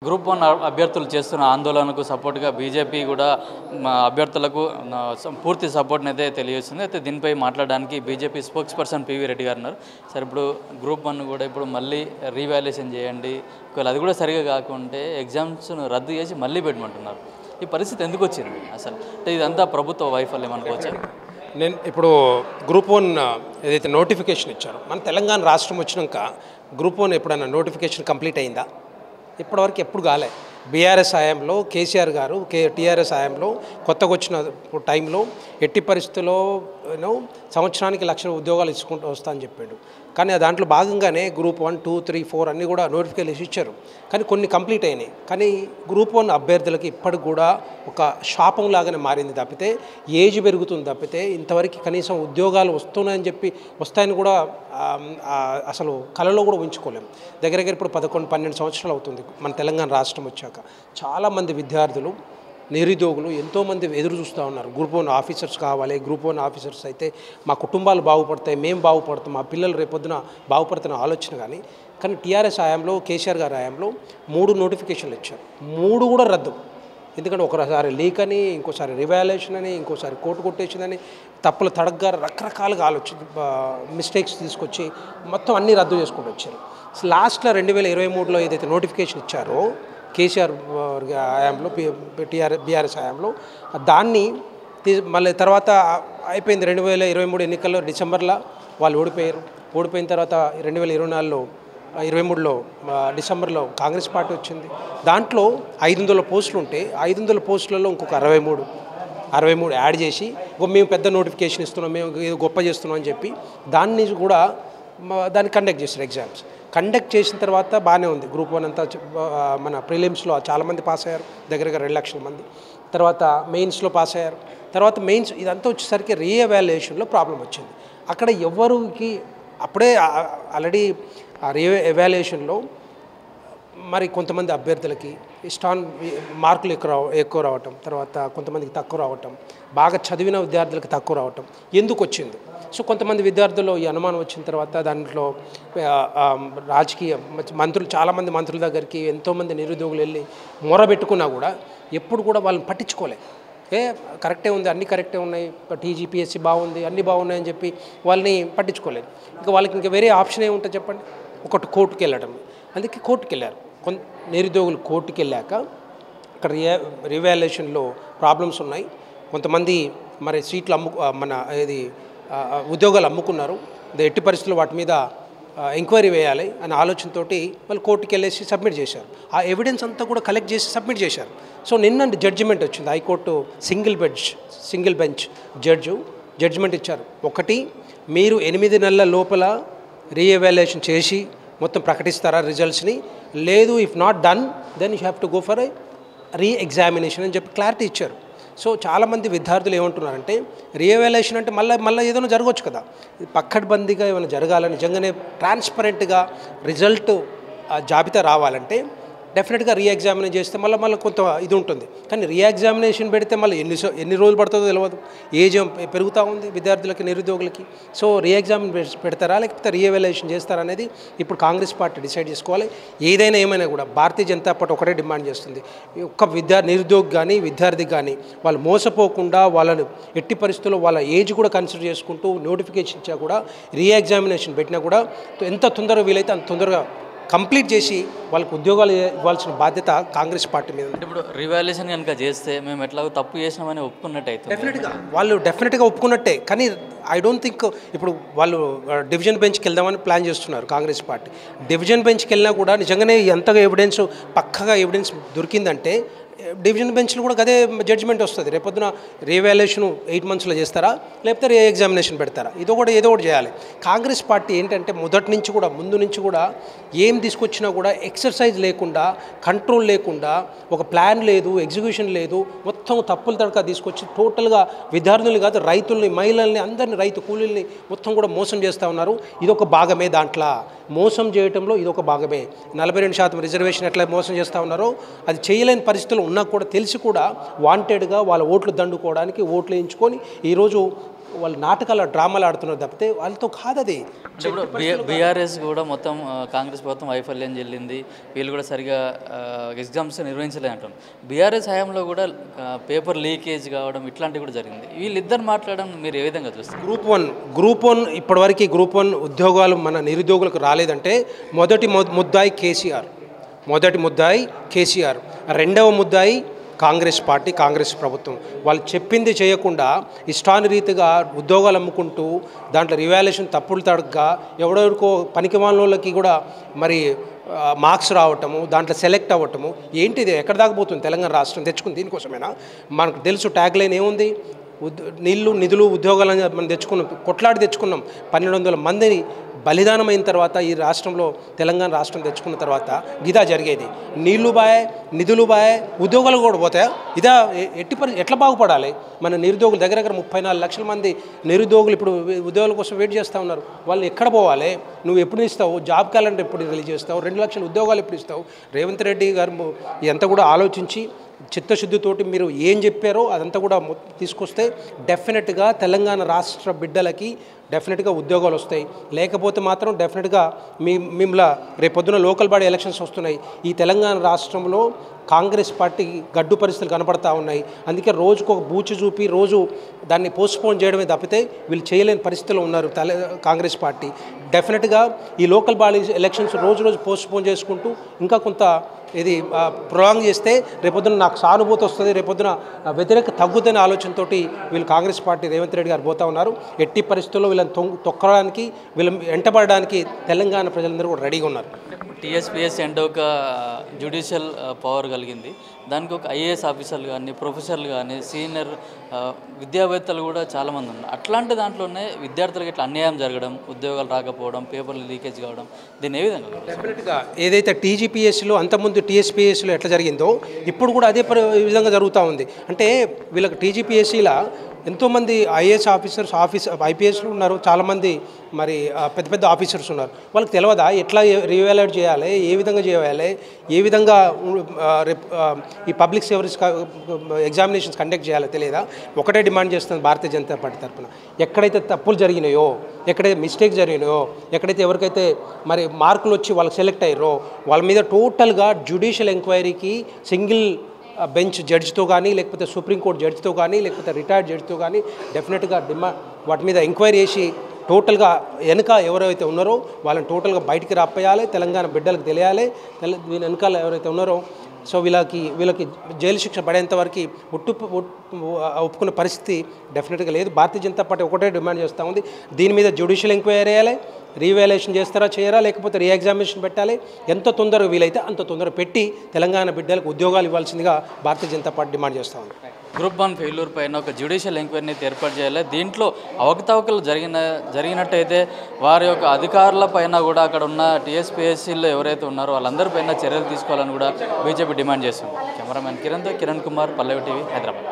Group 1 అభ్యర్థులు చేస్తున్న ఆందోళనకు సపోర్ట్‌గా బీజేపీ కూడా అభ్యర్థులకు పూర్తి సపోర్ట్‌నైతే తెలియజేస్తుంది. అయితే దీనిపై మాట్లాడడానికి BJP spokes person PV Reddy గారు ఉన్నారు. సార్, ఇప్పుడు గ్రూప్ 1 కూడా ఇప్పుడు మళ్ళీ రీవాల్యుయేషన్ చేయండి, ఒకవేళ అది కూడా సరిగా కాకుంటే ఎగ్జామ్స్ను రద్దు చేసి మళ్ళీ పెట్టమంటున్నారు. ఈ పరిస్థితి ఎందుకు వచ్చింది అసలు? అంటే ఇదంతా ప్రభుత్వ వైఫల్యం అనుకోవచ్చా? నేను ఇప్పుడు గ్రూప్ 1 ఏదైతే నోటిఫికేషన్ ఇచ్చారో, మన తెలంగాణ రాష్ట్రం వచ్చినాక గ్రూప్ 1 ఎప్పుడైనా నోటిఫికేషన్ కంప్లీట్ అయిందా? ఇప్పటివరకు ఎప్పుడు కాలే. బీఆర్ఎస్ హయాంలో కేసీఆర్ గారు టీఆర్ఎస్ హయాంలో కొత్తగా వచ్చిన టైంలో ఎట్టి పరిస్థితుల్లో సంవత్సరానికి 1,00,000 ఉద్యోగాలు ఇచ్చుకుంటూ వస్తా అని చెప్పాడు. కానీ దాంట్లో భాగంగానే గ్రూప్ 1, 2, 3, 4 అన్నీ కూడా నోటిఫికేషన్ ఇచ్చారు. కానీ కొన్ని కంప్లీట్ అయినాయి. కానీ గ్రూప్ 1 అభ్యర్థులకి ఇప్పటికి కూడా ఒక శాపం లాగానే మారింది తప్పితే, ఏజ్ పెరుగుతుంది తప్పితే ఇంతవరకు కనీసం ఉద్యోగాలు వస్తున్నాయని చెప్పి వస్తాయని కూడా అసలు కలలో కూడా ఉంచుకోలేము. దగ్గర ఇప్పుడు 11-12 సంవత్సరాలు అవుతుంది మన తెలంగాణ రాష్ట్రం వచ్చాక. చాలామంది విద్యార్థులు నిరుద్యోగులు ఎంతోమంది ఎదురు చూస్తూ ఉన్నారు. గ్రూప్ 1 ఆఫీసర్స్ కావాలి, గ్రూప్ 1 ఆఫీసర్స్ అయితే మా కుటుంబాలు బాగుపడతాయి, మేము బాగుపడతాం, మా పిల్లలు రేపొద్దున బాగుపడుతున్న ఆలోచన. కానీ టీఆర్ఎస్ హయాంలో కేసీఆర్ గారి హయాంలో 3 నోటిఫికేషన్లు ఇచ్చారు. 3 కూడా రద్దు. ఎందుకంటే ఒకసారి లీక్ అని, ఇంకోసారి రివాల్యుయేషన్ అని, ఇంకోసారి కోర్టు కొట్టేసిందని తప్పుల తడగ్గా రకరకాలుగా మిస్టేక్స్ తీసుకొచ్చి మొత్తం అన్నీ రద్దు చేసుకుంటూ వచ్చారు. లాస్ట్లో 2023లో ఏదైతే నోటిఫికేషన్ ఇచ్చారో కేసీఆర్ హయాంలో, బీఆర్ఎస్ హయాంలో, దాన్ని మళ్ళీ తర్వాత అయిపోయింది. 2023 ఎన్నికల్లో డిసెంబర్లో వాళ్ళు ఓడిపోయారు. ఓడిపోయిన తర్వాత 2024లో 23లో డిసెంబర్లో కాంగ్రెస్ పార్టీ వచ్చింది. దాంట్లో 500 పోస్టులు ఉంటే 500 పోస్టులలో ఇంకొక 63 యాడ్ చేసి మేము పెద్ద నోటిఫికేషన్ ఇస్తున్నాం, మేము ఏదో గొప్ప చేస్తున్నాం అని చెప్పి దాన్ని కండక్ట్ చేశారు. ఎగ్జామ్స్ కండక్ట్ చేసిన తర్వాత బాగానే ఉంది. గ్రూప్ 1 అంతా మన ప్రిలిమ్స్లో చాలామంది పాస్ అయ్యారు, దగ్గరగా 2 లక్షల మంది. తర్వాత మెయిన్స్లో పాస్ అయ్యారు. తర్వాత మెయిన్స్ ఇదంతా వచ్చేసరికి రీఎవాల్యుయేషన్లో ప్రాబ్లం వచ్చింది. అక్కడ ఎవరికి అప్పుడే ఆల్రెడీ ఆ రీఎవాల్యుయేషన్లో మరి కొంతమంది అభ్యర్థులకి మార్కులు ఎక్కువ రావటం, తర్వాత కొంతమందికి తక్కువ రావటం, బాగా చదివిన విద్యార్థులకు తక్కువ రావటం ఎందుకు వచ్చింది? సో కొంతమంది విద్యార్థులు ఈ అనుమానం వచ్చిన తర్వాత దాంట్లో రాజకీయ మంత్రులు, చాలామంది మంత్రుల దగ్గరికి ఎంతోమంది నిరుద్యోగులు వెళ్ళి మొరబెట్టుకున్నా కూడా ఎప్పుడు కూడా వాళ్ళని పట్టించుకోలే. కరెక్టే ఉంది, అన్నీ కరెక్టే ఉన్నాయి, టీజీపీఎస్సీ బాగుంది, అన్నీ బాగున్నాయని చెప్పి వాళ్ళని పట్టించుకోలేదు. ఇంకా వాళ్ళకి ఇంకా వేరే ఆప్షన్ ఏముంటుంది చెప్పండి? ఒకటి కోర్టుకు వెళ్ళడం. అందుకే కోర్టుకు వెళ్ళారు. నిరుద్యోగులు కోర్టుకు వెళ్ళాక అక్కడ రివాల్యుయేషన్లో ప్రాబ్లమ్స్ ఉన్నాయి. కొంతమంది మరి సీట్లు ఉద్యోగాలు అమ్ముకున్నారు. ఎట్టి పరిస్థితుల్లో వాటి మీద ఎంక్వైరీ వేయాలి అనే ఆలోచనతోటి వాళ్ళు కోర్టుకు వెళ్ళేసి సబ్మిట్ చేశారు. ఆ ఎవిడెన్స్ అంతా కూడా కలెక్ట్ చేసి సబ్మిట్ చేశారు. సో నిన్న జడ్జిమెంట్ వచ్చింది. హైకోర్టు సింగిల్ బెంచ్ జడ్జిమెంట్ ఇచ్చారు. ఒకటి, మీరు 8 నెలల లోపల రీఎవాల్యుయేషన్ చేసి మొత్తం ప్రకటిస్తారా రిజల్ట్స్ని? లేదు, if not done then you have to go for reexamination అని చెప్పి క్లారిటీ ఇచ్చారు. సో చాలామంది విద్యార్థులు ఏమంటున్నారంటే, రీఎవాల్యుయేషన్ అంటే మళ్ళీ ఏదైనా జరగవచ్చు కదా, పక్కడ్బందీగా ఏమైనా జరగాలని, నిజంగానే ట్రాన్స్పరెంట్గా రిజల్ట్ జాబితా రావాలంటే డెఫినెట్గా రీఎగ్జామినేషన్ చేస్తే మళ్ళీ కొంత ఇది ఉంటుంది. కానీ రీఎగ్జామినేషన్ పెడితే మళ్ళీ ఎన్ని రోజులు పడుతుందో తెలియదు. ఏజ్ పెరుగుతూ ఉంది విద్యార్థులకి, నిరుద్యోగులకి. సో రీఎగ్జామినేషన్ పెడతారా లేకపోతే రీఎవాల్యుయేషన్ చేస్తారా అనేది ఇప్పుడు కాంగ్రెస్ పార్టీ డిసైడ్ చేసుకోవాలి. ఏమైనా కూడా భారతీయ జనతా పార్టీ ఒకటే డిమాండ్ చేస్తుంది, ఒక్క నిరుద్యోగి కానీ విద్యార్థికి కానీ వాళ్ళు మోసపోకుండా వాళ్ళని ఎట్టి పరిస్థితుల్లో వాళ్ళ ఏజ్ కూడా కన్సిడర్ చేసుకుంటూ నోటిఫికేషన్ ఇచ్చా కూడా రీఎగ్జామినేషన్ పెట్టినా కూడా ఎంత తొందరగా వీలైతే అంత తొందరగా కంప్లీట్ చేసి వాళ్ళకు ఉద్యోగాలు ఇవ్వాల్సిన బాధ్యత కాంగ్రెస్ పార్టీ మీద ఉంది. ఇప్పుడు రివాల్యుయేషన్ కనుక చేస్తే మేము ఎట్లాగో తప్పు చేసినామని ఒప్పుకున్నట్టు అయితే వాళ్ళు డెఫినెట్గా ఒప్పుకున్నట్టే. కానీ ఐ డోంట్ థింక్ ఇప్పుడు వాళ్ళు డివిజన్ బెంచ్కి వెళ్దామని ప్లాన్ చేస్తున్నారు కాంగ్రెస్ పార్టీ. డివిజన్ బెంచ్కి వెళ్ళినా కూడా నిజంగానే ఎంతగా పక్కగా ఎవిడెన్స్ దొరికిందంటే డివిజన్ బెంచ్లో కూడా అదే జడ్జిమెంట్ వస్తుంది. రేపొద్దున రీవాల్యుయేషన్ 8 monthsలో చేస్తారా లేకపోతే రీఎగ్జామినేషన్ పెడతారా? ఏదో ఒకటి చేయాలి. కాంగ్రెస్ పార్టీ ఏంటంటే ముందు నుంచి కూడా ఏం తీసుకొచ్చినా కూడా ఎక్సర్సైజ్ లేకుండా, కంట్రోల్ లేకుండా, ఒక ప్లాన్ లేదు, ఎగ్జిక్యూషన్ లేదు, మొత్తం తప్పుల తడక తీసుకొచ్చి టోటల్గా విద్యార్థుల్ని కాదు, రైతుల్ని, మహిళల్ని, అందరినీ, రైతు కూలీల్ని మొత్తం కూడా మోసం చేస్తూ ఉన్నారు. ఇదొక భాగమే, దాంట్లో మోసం చేయడంలో ఇదొక భాగమే. 42% రిజర్వేషన్ ఎట్లా మోసం చేస్తూ ఉన్నారో అది చేయలేని పరిస్థితులు ఉన్నా కూడా తెలిసి కూడా వాంటెడ్గా వాళ్ళ ఓట్లు దండుకోవడానికి ఓట్లు వేయించుకొని ఈరోజు వాళ్ళు నాటకాలు డ్రామాలు ఆడుతున్నారు తప్పితే వాళ్ళతో కాదు అది. అంటే ఇప్పుడు బీఆర్ఎస్ కూడా మొత్తం కాంగ్రెస్ ప్రభుత్వం వైఫల్యం చెల్లింది, వీళ్ళు కూడా సరిగా ఎగ్జామ్స్ నిర్వహించలేదు అంటారు. బీఆర్ఎస్ హయాంలో కూడా పేపర్ లీకేజ్ కావడం ఇట్లాంటివి కూడా జరిగింది. వీళ్ళిద్దరు మాట్లాడడం మీరు ఏ విధంగా చూస్తారు? గ్రూప్ వన్ ఇప్పటివరకు గ్రూప్ వన్ ఉద్యోగాలు మన నిరుద్యోగులకు రాలేదంటే మొదటి ముద్దాయి కేసీఆర్, రెండవ ముద్దాయి కాంగ్రెస్ పార్టీ, కాంగ్రెస్ ప్రభుత్వం. వాళ్ళు చెప్పింది చేయకుండా ఇష్టానురీతిగా ఉద్యోగాలు అమ్ముకుంటూ దాంట్లో రివాల్యుయేషన్ తప్పులు తడగ్గా ఎవరెవరికో పనికి వాళ్ళకి కూడా మరి మార్క్స్ రావటము, దాంట్లో సెలెక్ట్ అవ్వటము. ఏంటిది? ఎక్కడ దాకా పోతుంది తెలంగాణ రాష్ట్రం? తెచ్చుకుంది దీనికోసమేనా? మనకు తెలుసు ట్యాగ్ లైన్ ఏముంది? నీళ్లు నిధులు ఉద్యోగాలని మనం తెచ్చుకున్నాం, కొట్లాడి తెచ్చుకున్నాం. 1200 మందిని బలిదానమైన తర్వాత ఈ రాష్ట్రంలో తెలంగాణ రాష్ట్రం తెచ్చుకున్న తర్వాత గిదా జరిగేది. నీళ్లు బాయ్, నిధులు బాయ్, ఉద్యోగాలు కూడా పోతాయా? ఇదా ఎట్లా బాగుపడాలి? మన నిరుద్యోగులు దగ్గర 34 లక్షల మంది నిరుద్యోగులు ఇప్పుడు ఉద్యోగాల కోసం వెయిట్ చేస్తూ ఉన్నారు. వాళ్ళు ఎక్కడ పోవాలి? నువ్వు ఎప్పుడు ఇస్తావు? జాబ్ క్యాలెండర్ ఎప్పుడు రిలీజ్ చేస్తావు? 2 లక్షల ఉద్యోగాలు ఎప్పుడు ఇస్తావు? రేవంత్ రెడ్డి గారు ఎంత కూడా ఆలోచించి చిత్తశుద్ధితోటి మీరు ఏం చెప్పారో అదంతా కూడా తీసుకొస్తే డెఫినెట్గా తెలంగాణ రాష్ట్ర బిడ్డలకి డెఫినెట్గా ఉద్యోగాలు వస్తాయి. లేకపోతే మాత్రం డెఫినెట్గా మిమ్మల్ని రేపొద్దున లోకల్ బాడీ ఎలక్షన్స్ వస్తున్నాయి. ఈ తెలంగాణ రాష్ట్రంలో కాంగ్రెస్ పార్టీకి గడ్డు పరిస్థితులు కనపడతా ఉన్నాయి. అందుకే రోజుకు ఒక బూచి చూపి రోజు దాన్ని పోస్ట్పోన్ చేయడమే తప్పితే వీళ్ళు చేయలేని పరిస్థితుల్లో ఉన్నారు కాంగ్రెస్ పార్టీ. డెఫినెట్గా ఈ లోకల్ బాడీ ఎలక్షన్స్ రోజు పోస్ట్పోన్ చేసుకుంటూ ఇంకా కొంత ఇది ప్రొలాంగ్ చేస్తే రేపొద్దున నాకు సానుభూతి వస్తుంది, రేపొద్దున వ్యతిరేక తగ్గుతున్న ఆలోచనతోటి వీళ్ళు కాంగ్రెస్ పార్టీ రేవంత్ రెడ్డి గారు పోతా ఉన్నారు. ఎట్టి పరిస్థితుల్లో వీళ్ళని తొక్కడానికి, వీళ్ళ వెంటబడడానికి తెలంగాణ ప్రజలందరూ కూడా రెడీగా ఉన్నారు. టీఎస్పీఎస్సీ అంటే ఒక జ్యుడిషియల్ పవర్ కలిగింది. దానికి ఒక ఐఏఎస్ ఆఫీసర్లు కానీ, ప్రొఫెసర్లు కానీ, సీనియర్ విద్యావేత్తలు కూడా చాలామంది ఉన్నారు. అట్లాంటి దాంట్లోనే విద్యార్థులకు ఇట్లా అన్యాయం జరగడం, ఉద్యోగాలు రాకపోవడం, పేపర్లు లీకేజ్ కావడం, దీన్ని ఏ విధంగా? డెఫినెట్గా ఏదైతే టీజీపీఎస్సీలో అంతకుముందు టీఎస్పీఎస్సీలో ఎట్లా జరిగిందో ఇప్పుడు కూడా అదే విధంగా జరుగుతూ ఉంది. అంటే వీళ్ళకి టీజీపీఎస్సీలా ఎంతోమంది ఐఏఎస్ ఐపీఎస్లు ఉన్నారు, చాలామంది మరి పెద్ద పెద్ద ఆఫీసర్స్ ఉన్నారు. వాళ్ళకి తెలియదా ఎట్లా రివాల్యుయేట్ చేయాలి, ఏ విధంగా చేయాలి, ఏ విధంగా ఈ పబ్లిక్ సర్వీస్ ఎగ్జామినేషన్స్ కండక్ట్ చేయాలో తెలియదా? ఒకటే డిమాండ్ చేస్తుంది భారతీయ జనతా పార్టీ తరఫున. ఎక్కడైతే తప్పులు జరిగినాయో, ఎక్కడైతే మిస్టేక్స్ జరిగినాయో, ఎక్కడైతే ఎవరికైతే మరి మార్కులు వచ్చి వాళ్ళకి సెలెక్ట్ అయ్యారో వాళ్ళ మీద టోటల్గా జ్యుడిషియల్ ఎంక్వైరీకి సింగిల్ బెంచ్ జడ్జితో కానీ, లేకపోతే సుప్రీంకోర్టు జడ్జితో కానీ, లేకపోతే రిటైర్డ్ జడ్జితో కానీ డెఫినెట్గా వాటి మీద ఎంక్వైరీ చేసి టోటల్గా వెనక ఎవరైతే ఉన్నారో వాళ్ళని టోటల్గా బయటికి రాపేయాలి, తెలంగాణ బిడ్డలకు తెలియాలి. వీళ్ళ వెనకాల ఎవరైతే ఉన్నారో సో వీళ్ళకి జైలు శిక్ష పడేంత వరకు ఒప్పుకునే పరిస్థితి డెఫినెట్గా లేదు. భారతీయ జనతా పార్టీ ఒకటే డిమాండ్ చేస్తూ ఉంది, దీని మీద జ్యుడిషియల్ ఎంక్వైరీ చేయాలి, రీవాల్యుయేషన్ చేస్తారా చేయరా, లేకపోతే రీఎగ్జామినేషన్ పెట్టాలి. ఎంత తొందరగా వీలైతే అంత తొందరగా పెట్టి తెలంగాణ బిడ్డలకు ఉద్యోగాలు ఇవ్వాల్సిందిగా భారతీయ జనతా పార్టీ డిమాండ్ చేస్తూ ఉంది. గ్రూప్ 1 ఫెయిల్యూర్ పైన ఒక జ్యుడిషియల్ ఎంక్వైరీని ఏర్పాటు చేయాలి. దీంట్లో అవకతవకలు జరిగినట్టయితే వారి యొక్క అధికారుల పైన కూడా అక్కడ ఉన్న టీఎస్పీఎస్సీలో ఎవరైతే ఉన్నారో వాళ్ళందరిపైన చర్యలు తీసుకోవాలని కూడా బీజేపీ డిమాండ్ చేస్తుంది. కెమెరామెన్ కిరణ్ కుమార్, పల్లవి టీవీ, హైదరాబాద్.